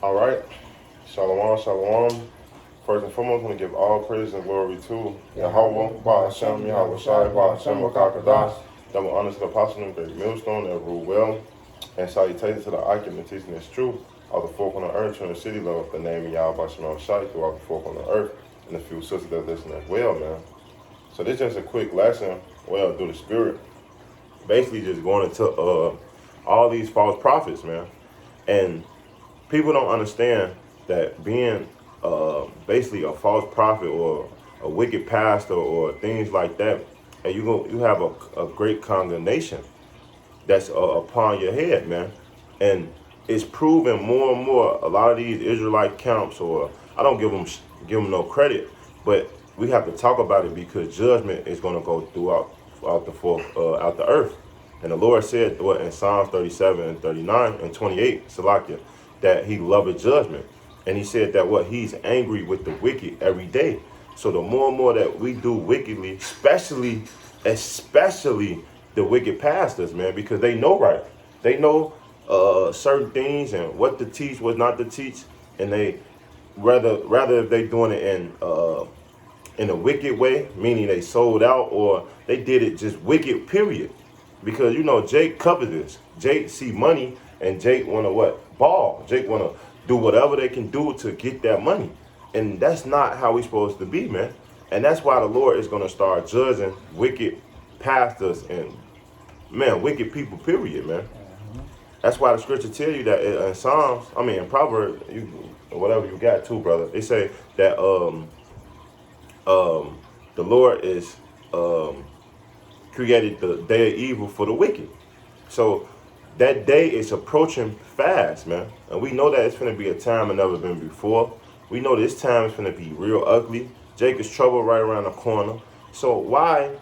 All right. Shalom, shalom. First and foremost, I want to give all praise and glory to Yahweh, Ba'ashem, Yahweh Shai, Ba'ashem, Wakakadash. Double honor to the apostle and great millstone that rule well. And salutations to the icon and teaching this truth. All the folk on the earth, in the city, love the name of Yahweh Ba'ashem Shai throughout the folk on the earth. And a few sisters that listen as well, man. So this is just a quick lesson, well, through the spirit. Basically just going into all these false prophets, man. And people don't understand that being basically a false prophet or a wicked pastor or things like that, and you have a great condemnation that's upon your head, man. And it's proven more and more. A lot of these Israelite camps, or I don't give them no credit, but we have to talk about it because judgment is going to go throughout out the earth. And the Lord said in Psalms 37 and 39 and 28, Salakia, that he loveth judgment. And he said that he's angry with the wicked every day. So the more and more that we do wickedly, especially the wicked pastors, man, because they know right. They know certain things and what to teach, what not to teach. And they rather if they doing it in a wicked way, meaning they sold out, or they did it just wicked, period. Because, Jake covered this. Jake see money, and Jake want to ball. Jake want to do whatever they can do to get that money. And that's not how we supposed to be, man. And that's why the Lord is going to start judging wicked pastors and, man, wicked people, period, man. That's why the scripture tell you that in Proverbs, whatever you got too, brother, they say that the Lord is created the day of evil for the wicked. So that day is approaching fast, man. And we know that it's going to be a time that never been before. We know this time is going to be real ugly. Jacob's trouble right around the corner. So why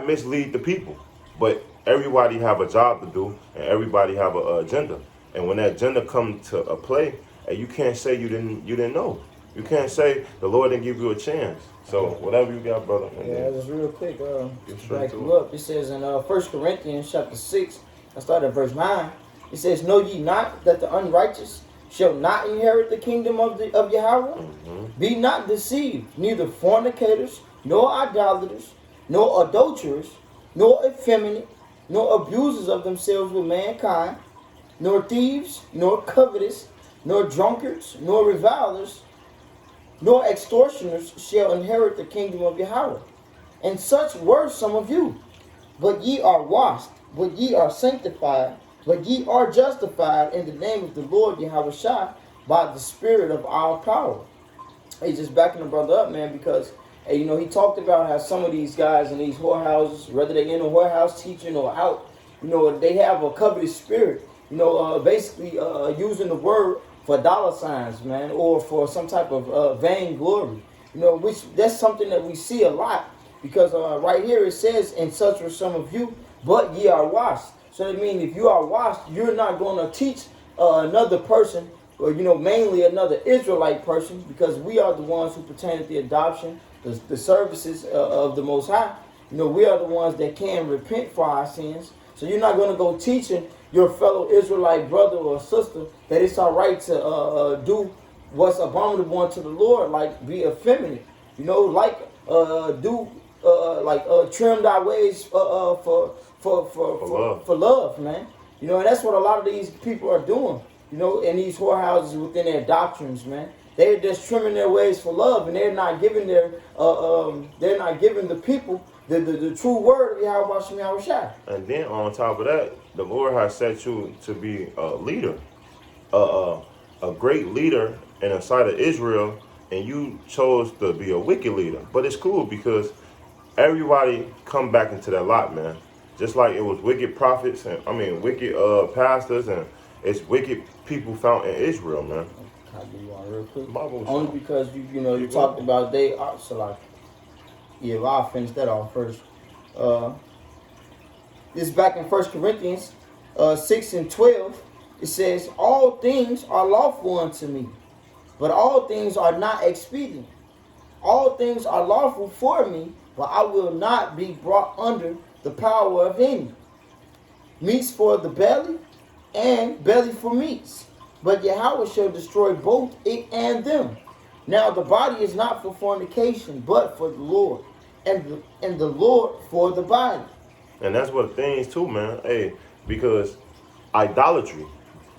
mislead the people? But everybody have a job to do, and everybody have an agenda. And when that agenda come to a play, and you can't say you didn't know. You can't say the Lord didn't give you a chance. So whatever you got, brother. Yeah, just real quick, back you up. It says in 1 Corinthians chapter 6, I start at verse 9. It says, "Know ye not that the unrighteous shall not inherit the kingdom of Yahweh? Mm-hmm. Be not deceived, neither fornicators, nor idolaters, nor adulterers, nor effeminate, nor abusers of themselves with mankind, nor thieves, nor covetous, nor drunkards, nor revilers, nor extortioners shall inherit the kingdom of Yahweh. And such were some of you. But ye are washed, but ye are sanctified, but ye are justified in the name of the Lord Yahweh Shai by the Spirit of our power." He's just backing the brother up, man, because he talked about how some of these guys in these whorehouses, whether they're in a whorehouse teaching or out, they have a covetous spirit, basically using the word for dollar signs, man, or for some type of vainglory, which that's something that we see a lot, because right here it says, "And such were some of you, but ye are washed." So that means if you are washed, you're not going to teach another person, or mainly another Israelite person, because we are the ones who pertain to the adoption, the services of the Most High. We are the ones that can repent for our sins. So you're not going to go teaching your fellow Israelite brother or sister that it's all right to do what's abominable unto the Lord, like be effeminate, trim thy ways for love, man. And that's what a lot of these people are doing, in these whorehouses within their doctrines, man. They're just trimming their ways for love, and they're not giving the people the true word of Yahweh Shem Yahweh Shai. And then on top of that, the Lord has set you to be a leader, a great leader in the sight of Israel, and you chose to be a wicked leader. But it's cool because everybody come back into that lot, man. Just like it was wicked prophets wicked pastors, and it's wicked people found in Israel, man. Can I give you one real quick? Only because you talked about they are yeah, well, I'll finish that off first. This back in 1 Corinthians 6 and 12. It says, "All things are lawful unto me, but all things are not expedient. All things are lawful for me, but I will not be brought under the power of any. Meats for the belly, and belly for meats. but Yahweh shall destroy both it and them. Now the body is not for fornication, but for the Lord, and the Lord for the body. And that's what the thing is too, man. Hey, because idolatry.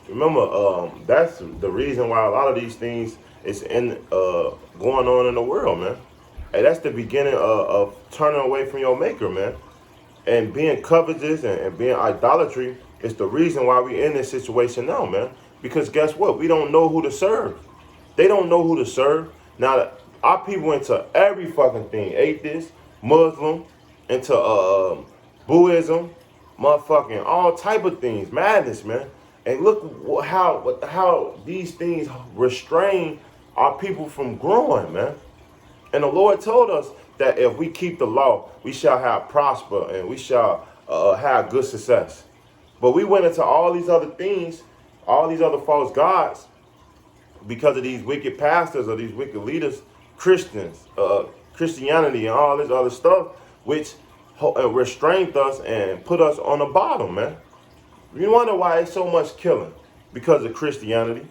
Remember, that's the reason why a lot of these things is going on in the world, man. Hey, that's the beginning of turning away from your maker, man. And being covetous and being idolatry is the reason why we in this situation now, man. Because guess what? We don't know who to serve. They don't know who to serve. Now, our people into every fucking thing. Atheist, Muslim, into Buddhism, motherfucking all type of things. Madness, man. And look how these things restrain our people from growing, man. And the Lord told us that if we keep the law, we shall have prosper and we shall have good success. But we went into all these other things, all these other false gods, because of these wicked pastors or these wicked leaders, Christians, Christianity and all this other stuff, which restrained us and put us on the bottom, man. You wonder why it's so much killing? Because of Christianity.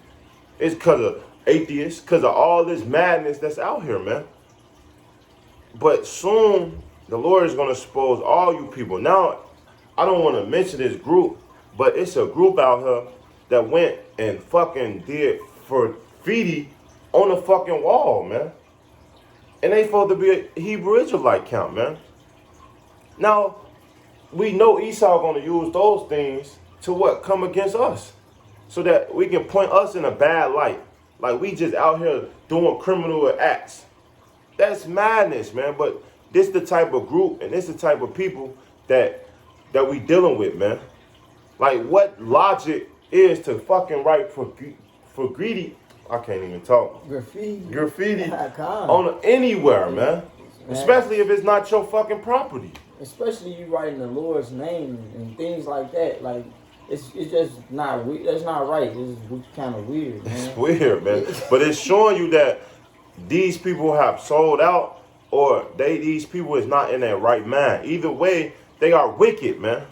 It's because of atheists, because of all this madness that's out here, man. But soon, the Lord is going to expose all you people. Now, I don't want to mention this group, but it's a group out here that went and fucking did graffiti on the fucking wall, man. And they supposed to be a Hebrew Israelite camp, man. Now, we know Esau going to use those things to what? Come against us. So that we can point us in a bad light. Like we just out here doing criminal acts. That's madness, man. But this the type of group and this the type of people that we dealing with, man. Like what logic is to fucking write for greedy? I can't even talk. Graffiti on anywhere, man. Especially if it's not your fucking property. Especially you writing the Lord's name and things like that. Like it's just not. That's not right. It's kind of weird, man. It's weird, man. But it's showing you that these people have sold out, or these people is not in their right mind. Either way, they are wicked, man.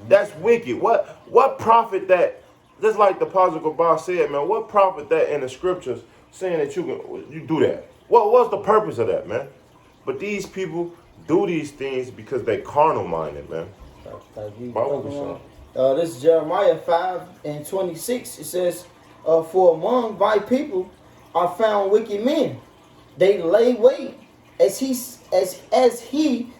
That's wicked. What profit that? Just like the Apostle Paul said, man. What profit that in the scriptures saying that you do that? What's the purpose of that, man? But these people do these things because they carnal minded, man. This is Jeremiah 5:26. It says, "For among thy people are found wicked men. They lay wait as he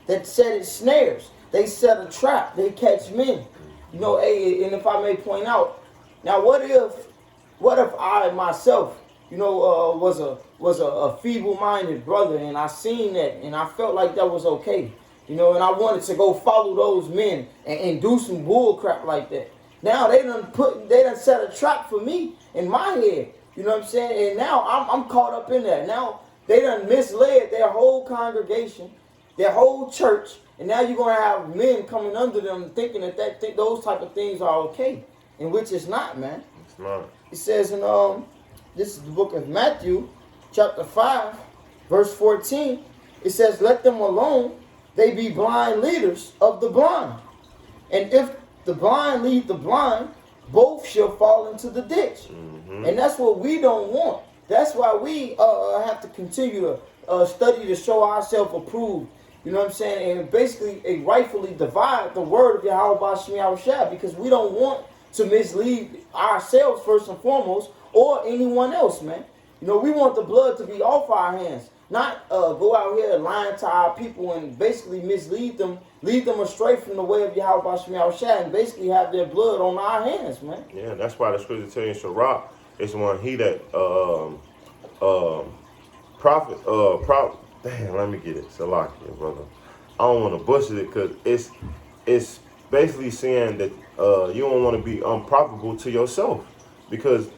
that setteth snares. They set a trap. They catch men." You know, and if I may point out, now what if I myself, you know, was a feeble-minded brother, and I seen that, and I felt like that was okay, you know, and I wanted to go follow those men and do some bull crap like that. Now they done set a trap for me in my head, you know what I'm saying? And now I'm caught up in that. Now they done misled their whole congregation, their whole church, and now you're gonna have men coming under them thinking that those type of things are okay, in which it's not, man. It's not. It says in this is the book of Matthew, chapter 5, verse 14. It says, "Let them alone, they be blind leaders of the blind. And if the blind lead the blind, both shall fall into the ditch." Mm-hmm. And that's what we don't want. That's why we have to continue to study to show ourselves approved. You know what I'm saying? And basically rightfully divide the word of Yahweh Bashim Yahushua, because we don't want to mislead ourselves first and foremost, or anyone else, man. You know, we want the blood to be off our hands, not go out here lying to our people and basically mislead them, lead them astray from the way of Yahweh Bashim Yahushua, and basically have their blood on our hands, man. Yeah, that's why the scripture tells you in Sirach, it's when he that damn, let me get it. Salakia, brother. I don't want to butcher it because it's basically saying that you don't want to be unprofitable to yourself, because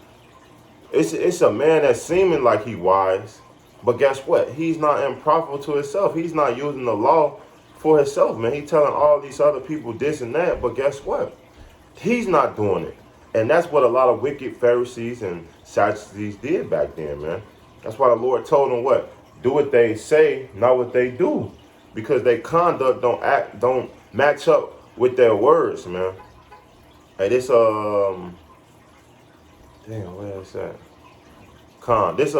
it's a man that's seeming like he wise, but guess what? He's not unprofitable to himself. He's not using the law for himself, man. He's telling all these other people this and that, but guess what? He's not doing it. And that's what a lot of wicked Pharisees and Sadducees did back then, man. That's why the Lord told them what? Do what they say, not what they do. Because their conduct don't match up with their words, man. And this Damn, where is that? This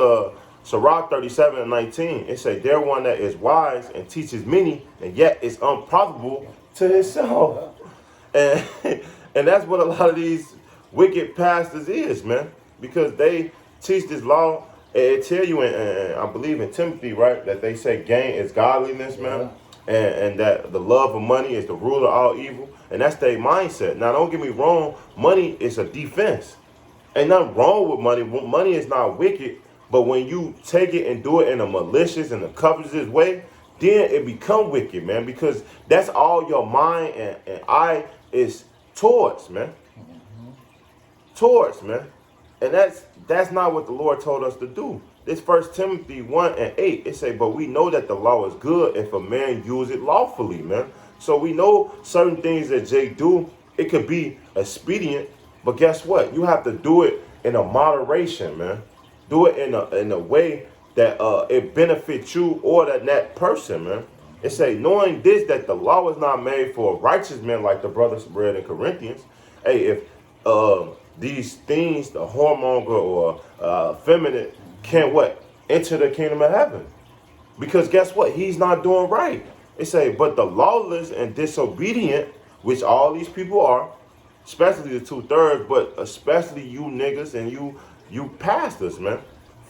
Sirach 37:19. It say, "There one that is wise and teaches many, and yet is unprofitable to himself." And and that's what a lot of these wicked pastors is, man, because they teach this law. And it tell you in I believe in Timothy, right, that they say gain is godliness, man, and that the love of money is the root of all evil, and that's their mindset. Now, don't get me wrong, money is a defense. Ain't nothing wrong with money. Money is not wicked, but when you take it and do it in a malicious and a covetous way, then it become wicked, man, because that's all your mind and eye is towards, man. Towards, man. And that's not what the Lord told us to do. This 1 Timothy 1:8, it say, "But we know that the law is good if a man use it lawfully," man. So we know certain things that Jake do, it could be expedient, but guess what? You have to do it in a moderation, man. Do it in a way that it benefits you or that person, man. It say, "Knowing this, that the law is not made for righteous men," like the brothers read in Corinthians. Hey, if these things, the whoremonger or feminine, can't what? Enter the kingdom of heaven. Because guess what? He's not doing right. It say, "But the lawless and disobedient," which all these people are, especially the 2/3, but especially you niggas and you pastors, man.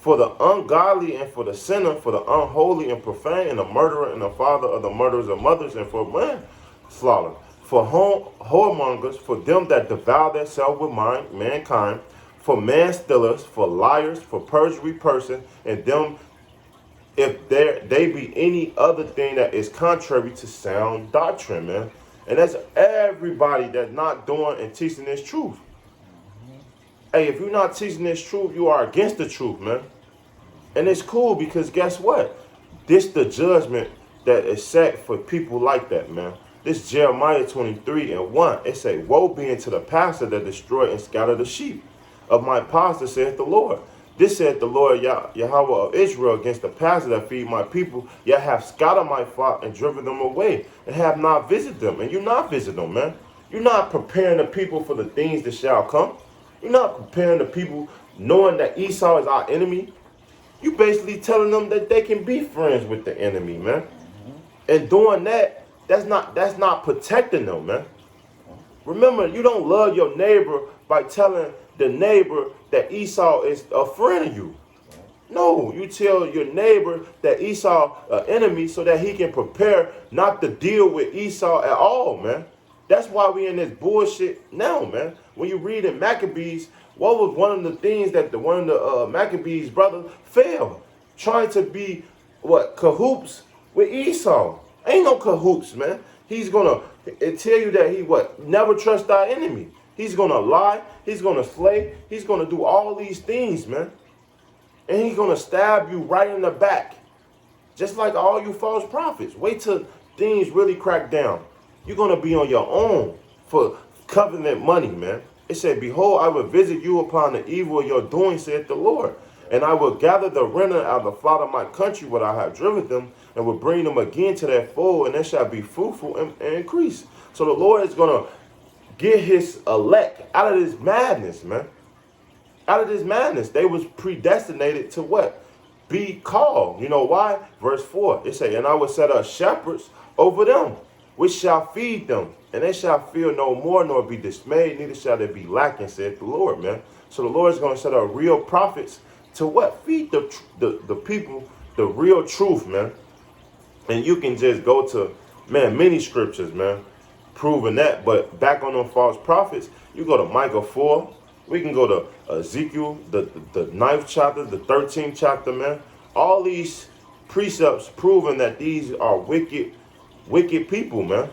"For the ungodly and for the sinner, for the unholy and profane, and the murderer and the father of the murderers of mothers, and for manslaughter, for whoremongers, for them that devour themselves with mankind, for manstealers, for liars, for perjury person, and them if they be any other thing that is contrary to sound doctrine," man. And that's everybody that's not doing and teaching this truth. Hey, if you're not teaching this truth, you are against the truth, man. And it's cool because guess what? This the judgment that is set for people like that, man. This Jeremiah 23:1. It say, "Woe be unto the pastor that destroy and scatter the sheep of my pastor, saith the Lord. This saith the Lord Yahweh of Israel against the pastor that feed my people. Ye have scattered my flock and driven them away, and have not visited them." And you not visit them, man. You're not preparing the people for the things that shall come. You're not preparing the people knowing that Esau is our enemy. You basically telling them that they can be friends with the enemy, man. And doing that, that's not protecting them, man. Remember, you don't love your neighbor by telling the neighbor that Esau is a friend of you. No, you tell your neighbor that Esau an enemy so that he can prepare not to deal with Esau at all, man. That's why we in this bullshit now, man. When you read in Maccabees, what was one of the things that one of the Maccabees brothers failed? Trying to be, cahoots with Esau. Ain't no cahoots, man. He's gonna tell you that he never trust our enemy. He's gonna lie, he's gonna slay, he's gonna do all these things, man. And he's gonna stab you right in the back. Just like all you false prophets. Wait till things really crack down. You're gonna be on your own for covenant money, man. It said, "Behold, I will visit you upon the evil of your doing, saith the Lord. And I will gather the remnant out of the flock of my country where I have driven them, and will bring them again to their fold, and they shall be fruitful and increase." So the Lord is going to get his elect out of this madness, man. Out of this madness. They was predestinated to what? Be called. You know why? Verse 4, it say, "And I will set up shepherds over them, which shall feed them, and they shall fear no more, nor be dismayed, neither shall they be lacking, saith the Lord," man. So the Lord is going to set up real prophets to what? Feed the people the real truth, man. And you can just go to, man, many scriptures, man, proving that. But back on them false prophets, you go to Micah 4. We can go to Ezekiel, the 9th chapter, the 13th chapter, man. All these precepts proving that these are wicked people, man.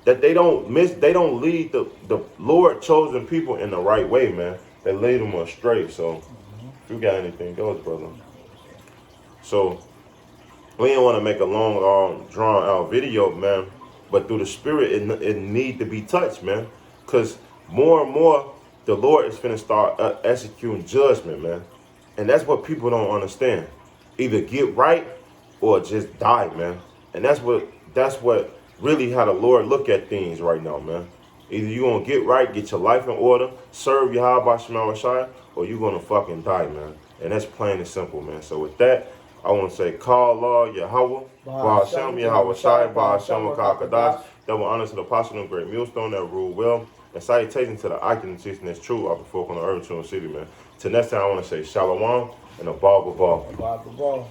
That they don't lead the Lord chosen people in the right way, man. They lead them astray. So if you got anything, go, brother. So we didn't want to make a long, drawn out video, man. But through the Spirit, it need to be touched, man. Because more and more, the Lord is finna start executing judgment, man. And that's what people don't understand. Either get right or just die, man. And that's what really how the Lord look at things right now, man. Either you gonna get right, get your life in order, serve Yahweh Shema Shai, or you gonna fucking die, man. And that's plain and simple, man. So with that, I want to say, call law Yahweh, Ba'ashem Yahweh Shai, Ba'ashem Kakadash. Double honor to the apostle and great millstone that rule well. And salutation to the icon and teaching that's true of the folk on the earth, true city, man. Till next time, I want to say shalom and a ball. Ball.